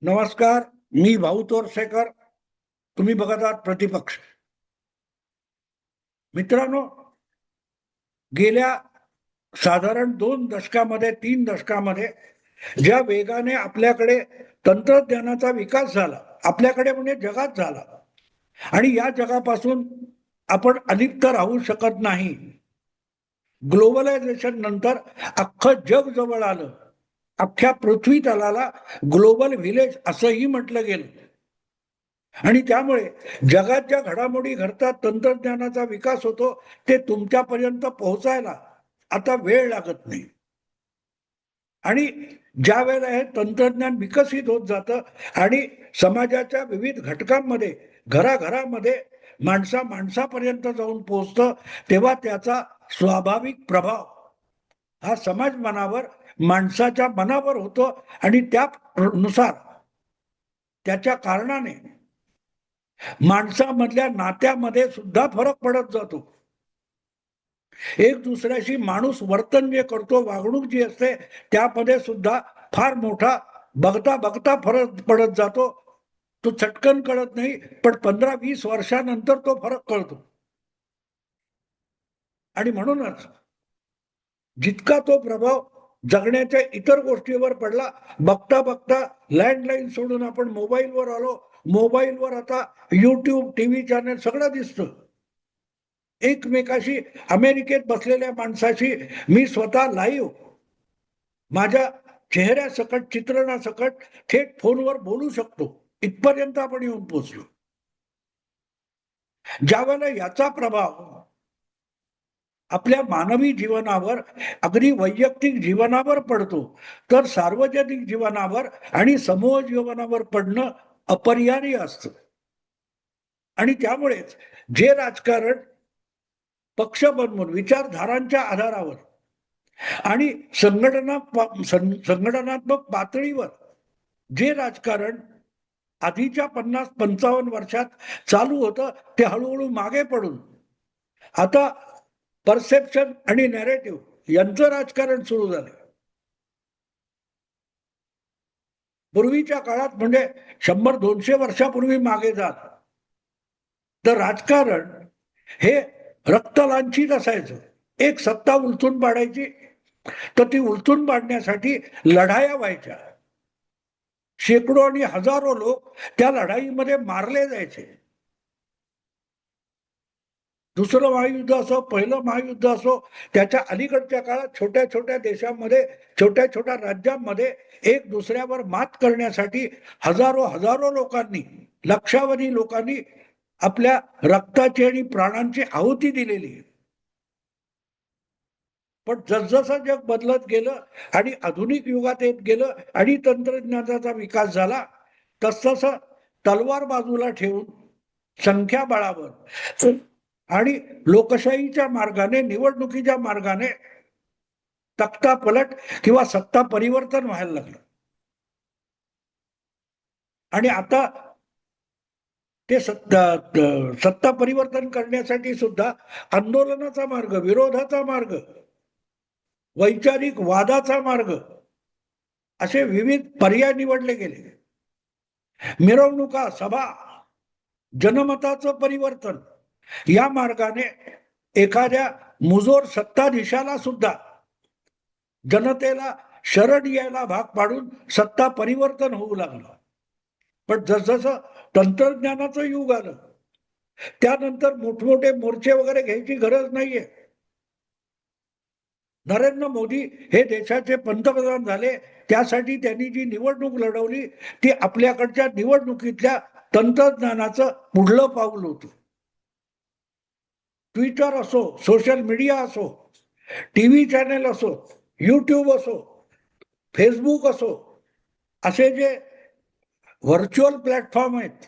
नमस्कार. मी भाऊ तोरसेकर. तुम्ही बघत आहात प्रतिपक्ष. मित्रांनो, गेल्या साधारण 2 दशकामध्ये 3 दशकामध्ये ज्या वेगाने आपल्याकडे तंत्रज्ञानाचा विकास झाला, आपल्याकडे म्हणजे जगात झाला, आणि या जगापासून आपण अलिप्त राहू शकत नाही. ग्लोबलायझेशन नंतर अख्खं जग जवळ आलं. अख्ख्या पृथ्वी तलाला ग्लोबल व्हिलेज असंही म्हटलं गेलं. आणि त्यामुळे जगात ज्या घडामोडी घडतात, तंत्रज्ञानाचा विकास होतो, ते तुमच्यापर्यंत पोहोचायला आता वेळ लागत नाही. आणि ज्या वेळेला हे तंत्रज्ञान विकसित होत जातं आणि समाजाच्या विविध घटकांमध्ये, घराघरामध्ये, माणसापर्यंत जाऊन पोहोचतं, तेव्हा त्याचा स्वाभाविक प्रभाव हा समाज मनावर, माणसाच्या मनावर होतो. आणि त्यानुसार त्याच्या कारणाने माणसामधल्या नात्यामध्ये सुद्धा फरक पडत जातो. एक दुसऱ्याशी माणूस वर्तन जे करतो, वागणूक जी असते, त्यामध्ये सुद्धा फार मोठा बघता बघता फरक पडत जातो. तो चटकन कळत नाही, पण 15-20 वर्षानंतर तो फरक कळतो. आणि म्हणूनच जितका तो प्रभाव जगण्याच्या इतर गोष्टीवर पडला, बघता बघता लँडलाईन सोडून आपण मोबाईलवर आलो. मोबाईलवर आता युट्यूब, टीव्ही चॅनल सगळं दिसतं. एकमेकाशी, अमेरिकेत बसलेल्या माणसाशी मी स्वतः लाईव्ह माझ्या चेहऱ्यासकट, चित्रणासकट थेट फोनवर बोलू शकतो. इथपर्यंत आपण येऊन पोहोचलो. ज्या वेळेला याचा प्रभाव आपल्या मानवी जीवनावर, अगदी वैयक्तिक जीवनावर पडतो, तर सार्वजनिक जीवनावर आणि समूह जीवनावर पडणं अपरिहार्य असतं. आणि त्यामुळेच जे राजकारण पक्ष बनवून विचारधारांच्या आधारावर आणि संघटनात्मक पातळीवर जे राजकारण आधीच्या 50-55 वर्षात चालू होतं, ते हळूहळू मागे पडून आता परसेप्शन आणि नॅरेटिव्ह यांचं राजकारण सुरू झालं. पूर्वीच्या काळात, म्हणजे 100-200 वर्षापूर्वी मागे जात, तर राजकारण हे रक्तलांछित असायचं. एक सत्ता उलथून पाडायची, तर ती उलथून पाडण्यासाठी लढाया व्हायच्या. शेकडो आणि हजारो लोक त्या लढाईमध्ये मारले जायचे. दुसरं महायुद्ध असो, पहिलं महायुद्ध असो, त्याच्या अलीकडच्या काळात छोट्या छोट्या देशांमध्ये, छोट्या छोट्या राज्यांमध्ये एक दुसऱ्यावर मात करण्यासाठी हजारो हजारो लोकांनी, लक्षावधी लोकांनी आपल्या रक्ताची आणि प्राणांची आहुती दिलेली. पण जसजसं जग बदलत गेलं आणि आधुनिक युगात येत गेलं आणि तंत्रज्ञानाचा विकास झाला, तसतसं तलवार बाजूला ठेवून संख्याबळावर आणि लोकशाहीच्या मार्गाने, निवडणुकीच्या मार्गाने तख्ता पलट किंवा सत्ता परिवर्तन व्हायला लागलं. आणि आता ते सत्ता परिवर्तन करण्यासाठी सुद्धा आंदोलनाचा मार्ग, विरोधाचा मार्ग, वैचारिक वादाचा मार्ग, असे विविध पर्याय निवडले गेले. मिरवणुका, सभा, जनमताचं परिवर्तन या मार्गाने एखाद्या मुजोर सत्ताधीशाला सुद्धा जनतेला शरण यायला भाग पाडून सत्ता परिवर्तन होऊ लागलं. पण जसजसं तंत्रज्ञानाचं युग आलं, त्यानंतर मोठमोठे मोर्चे वगैरे घ्यायची गरज नाहीये. नरेंद्र मोदी हे देशाचे पंतप्रधान झाले, त्यासाठी त्यांनी जी निवडणूक लढवली, ती आपल्याकडच्या निवडणुकीतल्या तंत्रज्ञानाचं पुढलं पाऊल होतं. ट्विटर असो, सोशल मीडिया असो, टीव्ही चॅनल असो, युट्यूब असो, फेसबुक असो, असे जे व्हर्च्युअल प्लॅटफॉर्म आहेत,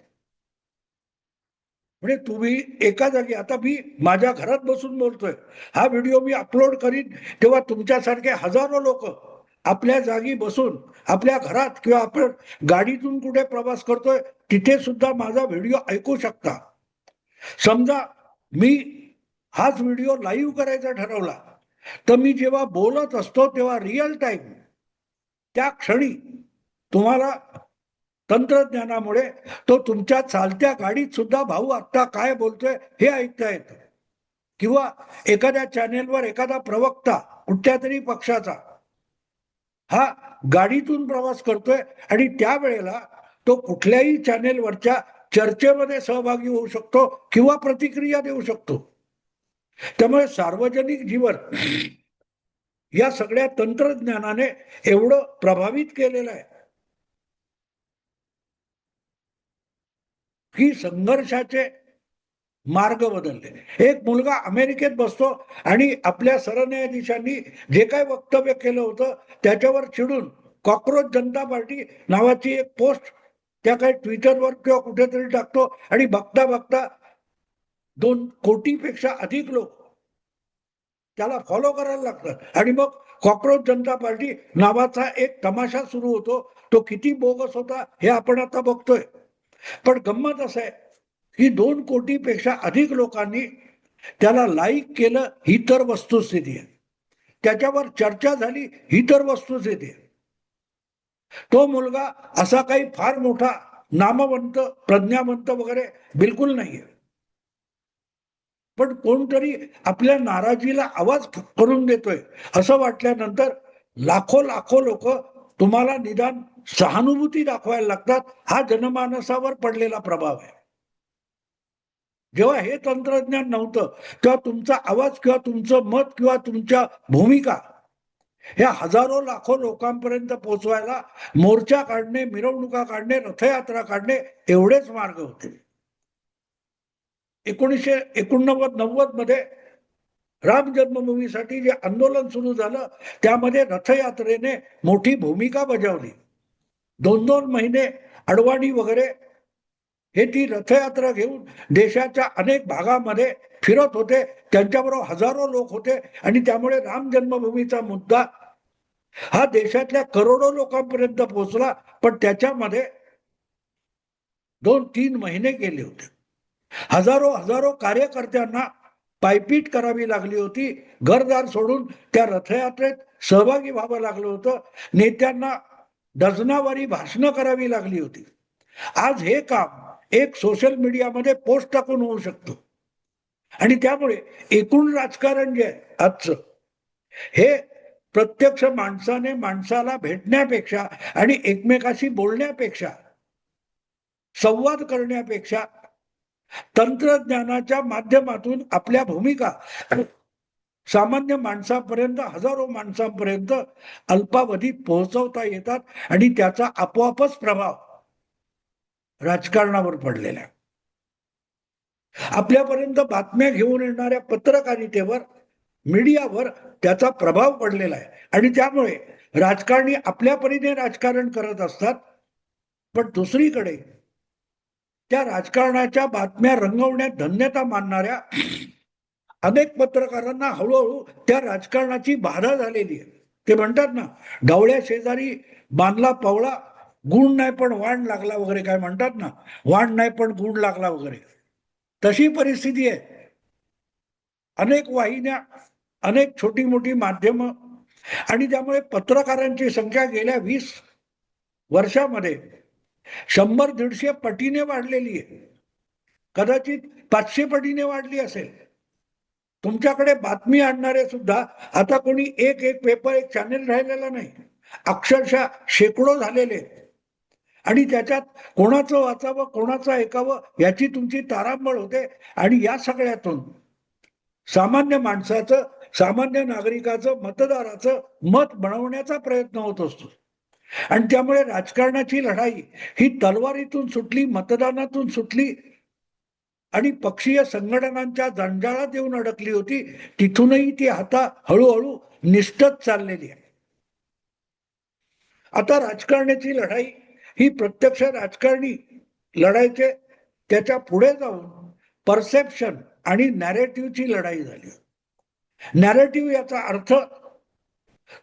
म्हणजे तुम्ही एका जागी, आता मी माझ्या घरात बसून बोलतोय, हा व्हिडिओ मी अपलोड करीन, तेव्हा तुमच्यासारखे हजारो लोक आपल्या जागी बसून, आपल्या घरात किंवा आपण गाडीतून कुठे प्रवास करतोय, तिथे सुद्धा माझा व्हिडिओ ऐकू शकता. समजा मी हाच व्हिडिओ लाईव्ह करायचा ठरवला, तर मी जेव्हा बोलत असतो तेव्हा रिअल टाइम त्या क्षणी तुम्हाला तंत्रज्ञानामुळे तो तुमच्या चालत्या गाडीत सुद्धा भाऊ आता काय बोलतोय हे ऐकता येतं. किंवा एखाद्या चॅनेलवर एखादा प्रवक्ता कुठल्या तरी पक्षाचा हा गाडीतून प्रवास करतोय आणि त्यावेळेला तो कुठल्याही चॅनेलवरच्या चर्चेमध्ये सहभागी होऊ शकतो किंवा प्रतिक्रिया देऊ शकतो. त्यामुळे सार्वजनिक जीवन या सगळ्या तंत्रज्ञानाने एवढं प्रभावित केलेलं आहे की संघर्षाचे मार्ग बदलले. एक मुलगा अमेरिकेत बसतो आणि आपल्या सरन्यायाधीशांनी जे काही वक्तव्य केलं होतं त्याच्यावर चिडून कॉक्रोच जनता पार्टी नावाची एक पोस्ट त्या काही ट्विटरवर किंवा कुठेतरी टाकतो आणि बघता बघता 2 कोटीपेक्षा अधिक लोक त्याला फॉलो करायला लागतात आणि मग कॉक्रोच जनता पार्टी नावाचा एक तमाशा सुरू होतो. तो किती बोगस होता हे आपण आता बघतोय. पण गंमत असं आहे की 2 कोटीपेक्षा अधिक लोकांनी त्याला लाईक केलं ही तर वस्तुस्थिती आहे. त्याच्यावर चर्चा झाली ही तर वस्तुस्थिती आहे. तो मुलगा असा काही फार मोठा नामवंत प्रज्ञावंत वगैरे बिलकुल नाहीये. पण कोणतरी आपल्या नाराजीला आवाज करून देतोय असं वाटल्यानंतर लाखो लाखो लोक तुम्हाला निदान सहानुभूती दाखवायला लागतात. हा जनमानसावर पडलेला प्रभाव आहे. जेव्हा हे तंत्रज्ञान नव्हतं तेव्हा तुमचा आवाज किंवा तुमचं मत किंवा तुमच्या भूमिका ह्या हजारो लाखो लोकांपर्यंत पोहोचवायला मोर्चा काढणे, मिरवणुका काढणे, रथयात्रा काढणे एवढेच मार्ग होते. 1989-90 मध्ये राम जन्मभूमीसाठी जे आंदोलन सुरू झालं त्यामध्ये रथयात्रेने मोठी भूमिका बजावली. 2-2 महिने अडवाणी वगैरे हे ती रथयात्रा घेऊन देशाच्या अनेक भागामध्ये फिरत होते. त्यांच्याबरोबर हजारो लोक होते आणि त्यामुळे राम जन्मभूमीचा मुद्दा हा देशातल्या करोडो लोकांपर्यंत पोहोचला. पण त्याच्यामध्ये 2-3 महिने गेले होते. हजारो हजारो कार्यकर्त्यांना पायपीट करावी लागली होती. घरदार सोडून त्या रथयात्रेत सहभागी व्हावं लागलं होतं. नेत्यांना डझनावारी भाषणं करावी लागली होती. आज हे काम एक सोशल मीडियामध्ये पोस्ट टाकून होऊ शकतो आणि त्यामुळे एकूण राजकारण जे आहे आजचं हे प्रत्यक्ष माणसाने माणसाला भेटण्यापेक्षा आणि एकमेकाशी बोलण्यापेक्षा संवाद करण्यापेक्षा तंत्रज्ञानाच्या माध्यमातून आपल्या भूमिका सामान्य माणसापर्यंत हजारो माणसांपर्यंत अल्पावधीत पोहोचवता येतात आणि त्याचा आपोआपच प्रभाव राजकारणावर पडलेला आहे. आपल्यापर्यंत बातम्या घेऊन येणाऱ्या पत्रकारितेवर मीडियावर त्याचा प्रभाव पडलेला आहे आणि त्यामुळे राजकारणी आपल्या परीने राजकारण करत असतात. पण दुसरीकडे त्या राजकारणाच्या बातम्या रंगवण्यात धन्यता मानणाऱ्या अनेक पत्रकारांना हळूहळू त्या राजकारणाची बाधा झालेली आहे. ते म्हणतात ना, ढवळ्या शेजारी बांधला पवळा, गुण नाही पण वाण लागला वगैरे, काय म्हणतात ना, वाण नाही पण गुण लागला वगैरे, तशी परिस्थिती आहे. अनेक वाहिन्या, अनेक छोटी मोठी माध्यमं आणि त्यामुळे पत्रकारांची संख्या गेल्या 20 वर्षामध्ये 100-150 पटीने वाढलेली आहे. कदाचित 500 पटीने वाढली असेल. तुमच्याकडे बातमी आणणारे सुद्धा आता कोणी एक एक पेपर एक चॅनेल राहिलेला नाही. अक्षरशः शेकडो झालेले आणि त्याच्यात कोणाचं वाचावं कोणाचं ऐकावं याची तुमची तारांबळ होते आणि या सगळ्यातून सामान्य माणसाचं, सामान्य नागरिकाचं, मतदाराचं मत बनवण्याचा प्रयत्न होत असतो. आणि त्यामुळे राजकारणाची लढाई ही तलवारीतून सुटली, मतदानातून सुटली आणि पक्षीय संघटनांच्या जंजाळात येऊन अडकली होती. तिथूनही ती आता हळूहळू निष्ठत चाललेली आहे. आता राजकारणाची लढाई ही प्रत्यक्ष राजकारणी लढायचे त्याच्या पुढे जाऊन परसेप्शन आणि नॅरेटिव्हची लढाई झाली. नॅरेटिव्ह याचा अर्थ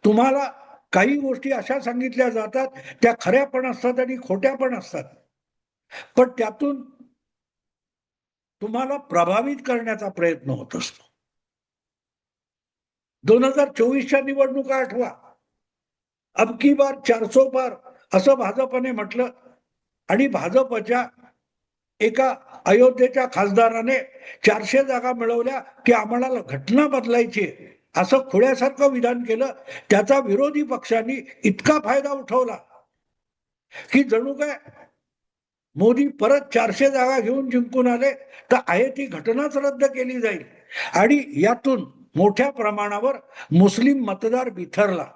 तुम्हाला काही गोष्टी अशा सांगितल्या जातात त्या खऱ्या पण असतात आणि खोट्या पण असतात, पण त्यातून तुम्हाला प्रभावित करण्याचा प्रयत्न होत असतो. 2024च्या निवडणुका आठवा. अब की बार 400 पार असं भाजपने म्हटलं आणि भाजपच्या एका अयोध्येच्या खासदाराने 400 जागा मिळवल्या की आम्हाला घटना बदलायची असं खुळ्यासारखं विधान केलं. त्याचा विरोधी पक्षांनी इतका फायदा उठवला की जणू काय मोदी परत 400 जागा घेऊन जिंकून आले तर आहे ती घटनाच रद्द केली जाईल. आणि यातून मोठ्या प्रमाणावर मुस्लिम मतदार बिथरला.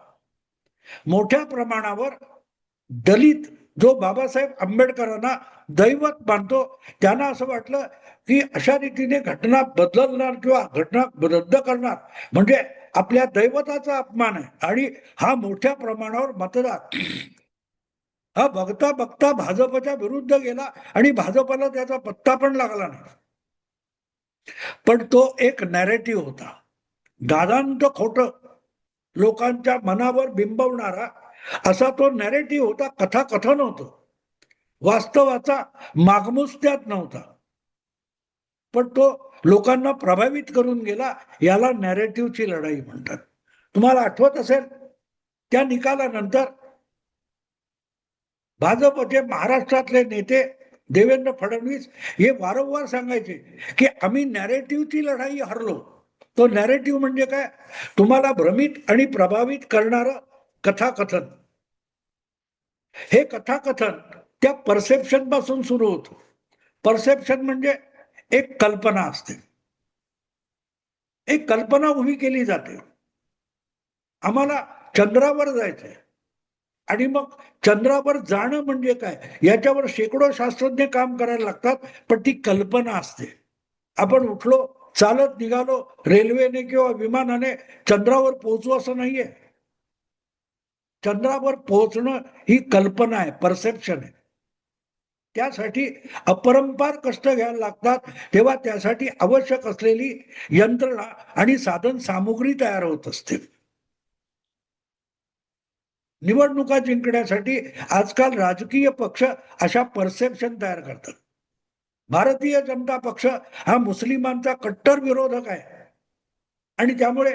मोठ्या प्रमाणावर दलित, जो बाबासाहेब आंबेडकरांना दैवत मानतो, त्यांना असं वाटलं की अशा रीतीने घटना बदलणार किंवा घटना रद्द करणार म्हणजे आपल्या दैवताचा अपमान आहे. आणि हा मोठ्या प्रमाणावर मतदार हा बघता बघता भाजपच्या विरुद्ध गेला आणि भाजपला त्याचा पत्ता पण लागला नाही. पण तो एक नॅरेटिव्ह होता, दादांत खोटं लोकांच्या मनावर बिंबवणारा असा तो नॅरेटिव्ह होता. कथाकथन होतं, वास्तवाचा मागमूस त्यात नव्हता, पण तो लोकांना प्रभावित करून गेला. याला नॅरेटिव्हची लढाई म्हणतात. तुम्हाला आठवत असेल त्या निकालानंतर भाजपचे महाराष्ट्रातले नेते देवेंद्र फडणवीस हे वारंवार सांगायचे की आम्ही नॅरेटिव्हची लढाई हरलो. तो नॅरेटिव्ह म्हणजे काय? तुम्हाला भ्रमित आणि प्रभावित करणारं कथाकथन. हे कथाकथन त्या परसेप्शन पासून सुरू होतं. परसेप्शन म्हणजे एक कल्पना असते, एक कल्पना उभी केली जाते. आम्हाला चंद्रावर जायचंय आणि मग चंद्रावर जाणं म्हणजे काय याच्यावर शेकडो शास्त्रज्ञ काम करायला लागतात, पण ती कल्पना असते. आपण उठलो, चालत निघालो, रेल्वेने किंवा विमानाने चंद्रावर पोहोचू असं नाहीये. चंद्रावर पोहोचणं ही कल्पना आहे, परसेप्शन आहे. त्यासाठी अपरंपार कष्ट घ्यायला लागतात. तेव्हा त्यासाठी आवश्यक असलेली यंत्रणा आणि साधन सामुग्री तयार होत असते. निवडणुका जिंकण्यासाठी आजकाल राजकीय पक्ष अशा परसेप्शन तयार करतात. भारतीय जनता पक्ष हा मुस्लिमांचा कट्टर विरोधक आहे आणि त्यामुळे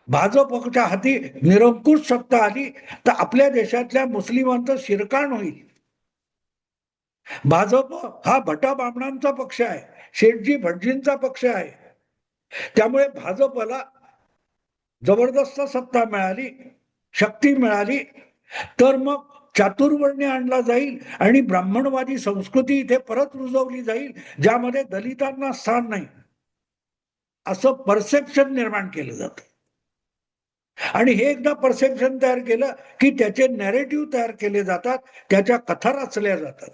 भाजपच्या हाती निरंकुश सत्ता आली तर आपल्या देशातल्या मुस्लिमांचं शिरकाण होईल. भाजप हा भटा बामणांचा पक्ष आहे, शेठजी भटजींचा पक्ष आहे. त्यामुळे भाजपला जबरदस्त सत्ता मिळाली, शक्ती मिळाली तर मग चातुर्वर्ण्य आणला जाईल आणि ब्राह्मणवादी संस्कृती इथे परत रुजवली जाईल, ज्यामध्ये दलितांना स्थान नाही, असं परसेप्शन निर्माण केलं जातं. आणि हे एकदा परसेप्शन तयार केलं की त्याचे नॅरेटिव्ह तयार केले जातात, त्याच्या कथा रचल्या जातात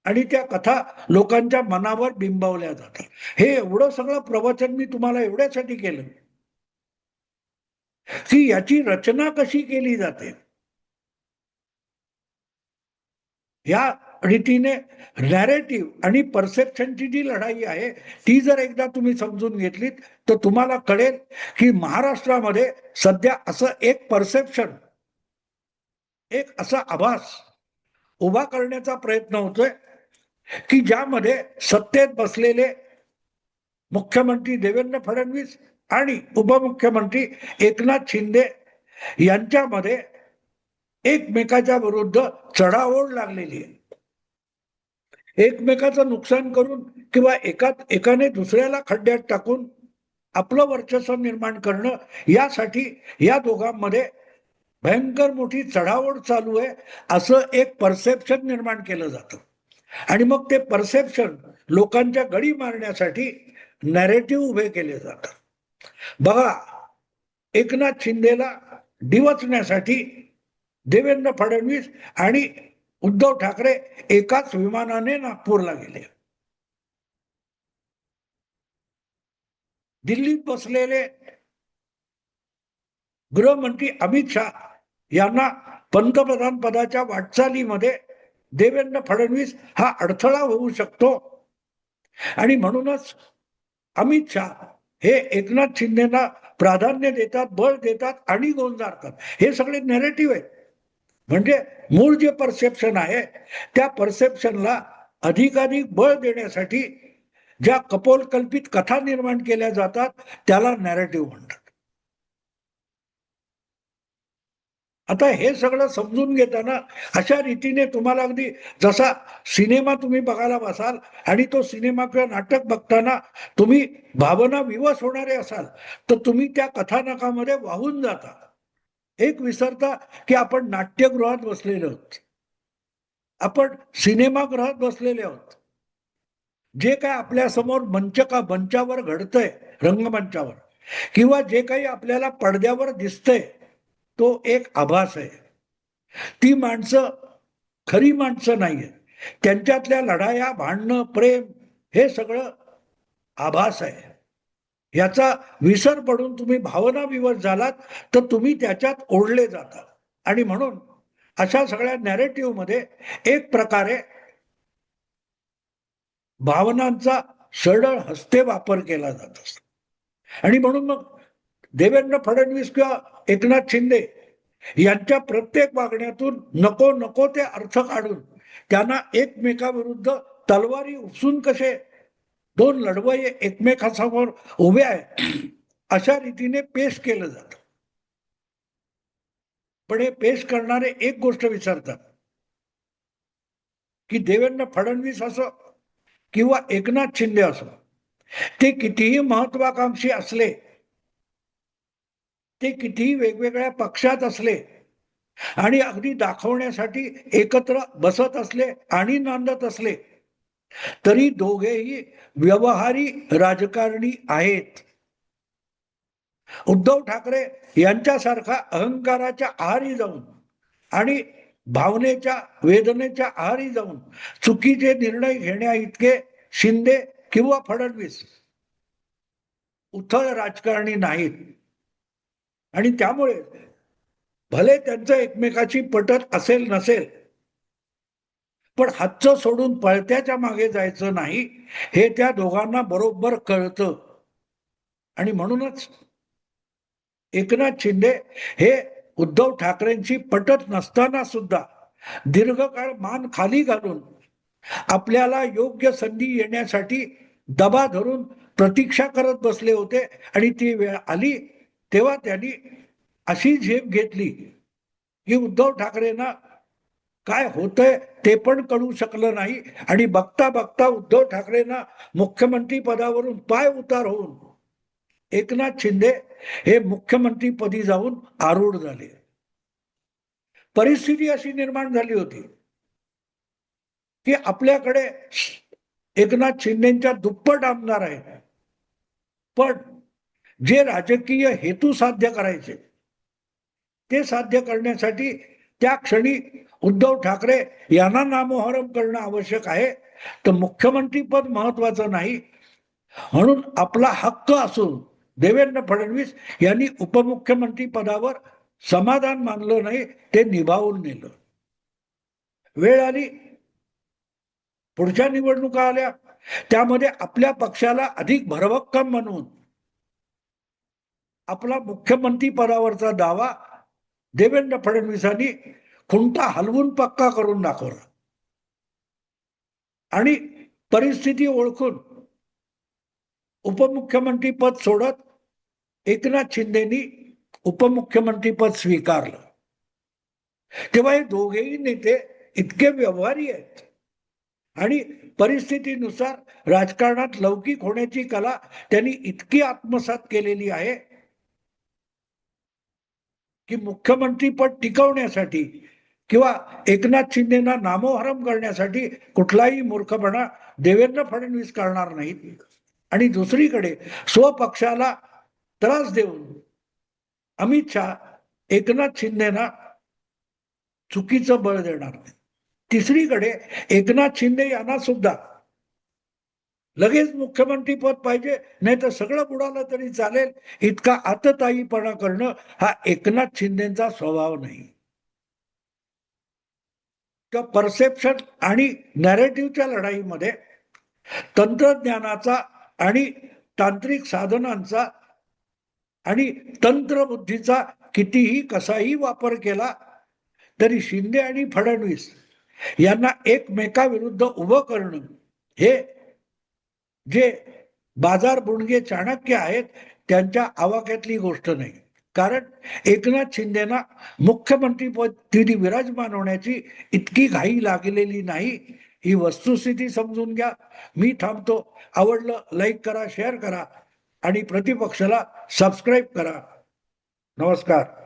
आणि त्या कथा लोकांच्या मनावर बिंबवल्या जातात. हे एवढं सगळं प्रवचन मी तुम्हाला एवढ्यासाठी केलं की याची रचना कशी केली जाते. या रीतीने नॅरेटिव्ह आणि परसेप्शनची जी लढाई आहे ती जर एकदा तुम्ही समजून घेतलीत तर तुम्हाला कळेल की महाराष्ट्रामध्ये सध्या असं एक परसेप्शन, एक असा आभास उभा करण्याचा प्रयत्न होतोय की ज्यामध्ये सत्तेत बसलेले मुख्यमंत्री देवेंद्र फडणवीस आणि उपमुख्यमंत्री एकनाथ शिंदे यांच्यामध्ये एकमेकाच्या विरुद्ध चढाओढ लागलेली आहे. एकमेकाचं नुकसान करून किंवा एकाने दुसऱ्याला खड्ड्यात टाकून आपलं वर्चस्व निर्माण करणं, यासाठी या दोघांमध्ये भयंकर मोठी चढाओढ चालू आहे असं एक परसेप्शन निर्माण केलं जातं. आणि मग ते परसेप्शन लोकांच्या गडी मारण्यासाठी नॅरेटिव्ह उभे केले जातात. बघा, एकनाथ शिंदेला डिवचण्यासाठी देवेंद्र फडणवीस आणि उद्धव ठाकरे एकाच विमानाने नागपूरला गेले. दिल्लीत बसलेले गृहमंत्री अमित शाह यांना पंतप्रधान पदाच्या वाटचालीमध्ये देवेंद्र फडणवीस हा अडथळा होऊ शकतो आणि म्हणूनच अमित शाह हे एकनाथ शिंदेना प्राधान्य देतात, बळ देतात आणि गोंजारतात. हे सगळे नॅरेटिव्ह आहेत. म्हणजे मूळ जे परसेप्शन आहे त्या परसेप्शनला अधिकाधिक बळ देण्यासाठी ज्या कपोलकल्पित कथा निर्माण केल्या जातात त्याला नॅरेटिव्ह म्हणतात. आता हे सगळं समजून घेताना अशा रीतीने तुम्हाला अगदी जसा सिनेमा तुम्ही बघायला बसाल आणि तो सिनेमा किंवा नाटक बघताना तुम्ही भावना विवश होणारे असाल तर तुम्ही त्या कथानकामध्ये वाहून जाता. एक विसरता की आपण नाट्यगृहात बसलेले आहोत, आपण सिनेमागृहात बसलेले आहोत. जे काय आपल्या समोर मंचावर घडतंय, रंगमंचावर किंवा जे काही आपल्याला पडद्यावर दिसतंय तो एक आभास आहे. ती माणसं खरी माणसं नाहीये. त्यांच्यातल्या लढाया, भांडणं, प्रेम हे सगळं आभास आहे. याचा विसर पडून तुम्ही भावना विवश झालात तर तुम्ही त्याच्यात ओढले जाता. आणि म्हणून अशा सगळ्या नॅरेटिव्ह मध्ये एक प्रकारे भावनांचा सरळ हस्ते वापर केला जात असतो. आणि म्हणून मग देवेंद्र फडणवीस किंवा एकनाथ शिंदे यांच्या प्रत्येक वागण्यातून नको नको ते अर्थ काढून त्यांना एकमेकाविरुद्ध तलवारी उपसून कसे दोन लढवय्ये एकमेकांसमोर उभे आहे अशा रीतीने पेश केलं जात. पण हे पेश करणारे एक गोष्ट विसरतात की देवेंद्र फडणवीस असो किंवा एकनाथ शिंदे असो, ते कितीही महत्वाकांक्षी असले, ते कितीही वेगवेगळ्या पक्षात असले आणि अगदी दाखवण्यासाठी एकत्र बसत असले आणि नांदत असले तरी दोघेही व्यवहारी राजकारणी आहेत. उद्धव ठाकरे यांच्यासारखा अहंकाराच्या आहारी जाऊन आणि भावनेच्या वेदनेच्या आहारी जाऊन चुकीचे निर्णय घेण्या इतके शिंदे किंवा फडणवीस उथळ राजकारणी नाहीत. आणि त्यामुळे भले त्यांचं एकमेकाची पटत असेल नसेल पण हातचं सोडून पळत्याच्या मागे जायचं नाही हे त्या दोघांना बरोबर कळतं. आणि म्हणूनच एकनाथ शिंदे हे उद्धव ठाकरेंची पटत नसताना सुद्धा दीर्घकाळ मान खाली घालून आपल्याला योग्य संधी येण्यासाठी दबा धरून प्रतीक्षा करत बसले होते. आणि ती वेळ आली तेव्हा त्यांनी अशी झेप घेतली की उद्धव ठाकरेंना काय होतंय ते पण कळू शकलं नाही. आणि बघता बघता उद्धव ठाकरेंना मुख्यमंत्री पदावरून पाय उतार होऊन एकनाथ शिंदे हे मुख्यमंत्री पदी जाऊन आरूढ झाले. परिस्थिती अशी निर्माण झाली होती की आपल्याकडे एकनाथ शिंदेच्या दुप्पट आमदार आहेत, पण जे राजकीय हेतू साध्य करायचे ते साध्य करण्यासाठी त्या क्षणी उद्धव ठाकरे यांना नामोहरम करणं आवश्यक आहे. तर मुख्यमंत्री पद महत्वाचं नाही म्हणून आपला हक्क असून देवेंद्र फडणवीस यांनी उपमुख्यमंत्री पदावर समाधान मानलं नाही, ते निभावून नेलं. वेळ आली, पुढच्या निवडणुका आल्या, त्यामध्ये आपल्या पक्षाला अधिक भरभक्कम म्हणून आपला मुख्यमंत्री पदावरचा दावा देवेंद्र फडणवीसांनी खुंटा हलवून पक्का करून दाखवला. आणि परिस्थिती ओळखून उपमुख्यमंत्री पद सोडत एकनाथ शिंदेनी उपमुख्यमंत्री पद स्वीकारलं. तेव्हा हे दोघेही नेते इतके व्यवहारी आहेत आणि परिस्थितीनुसार राजकारणात लौकिक होण्याची कला त्यांनी इतकी आत्मसात केलेली आहे की मुख्यमंत्री पद टिकवण्यासाठी किंवा एकनाथ शिंदेना नामोहरम करण्यासाठी कुठलाही मूर्खपणा देवेंद्र फडणवीस करणार नाहीत. आणि दुसरीकडे स्वपक्षाला त्रास देऊन अमित शहा एकनाथ शिंदेना चुकीचं बळ देणार नाही. तिसरीकडे एकनाथ शिंदे यांना सुद्धा लगेच मुख्यमंत्री पद पाहिजे, नाही तर सगळं बुडालं तरी चालेल इतका आतताईपणा करणं हा एकनाथ शिंदेचा स्वभाव नाही. तर परसेप्शन आणि नॅरेटिव्हच्या लढाईमध्ये तंत्रज्ञानाचा आणि तांत्रिक साधनांचा आणि तंत्रबुद्धीचा कितीही कसाही वापर केला तरी शिंदे आणि फडणवीस यांना एकमेकाविरुद्ध उभं करणं हे जे बाजार बुणगे चाणक्य आहेत त्यांच्या आवाक्यातली गोष्ट नाही. कारण एकनाथ शिंदेना मुख्यमंत्रीपदी विराजमान होण्याची इतकी घाई लागलेली नाही, ही वस्तुस्थिती समजून घ्या. मी थांबतो. आवडलं लाईक करा, शेअर करा आणि प्रतिपक्षाला सबस्क्राईब करा. नमस्कार.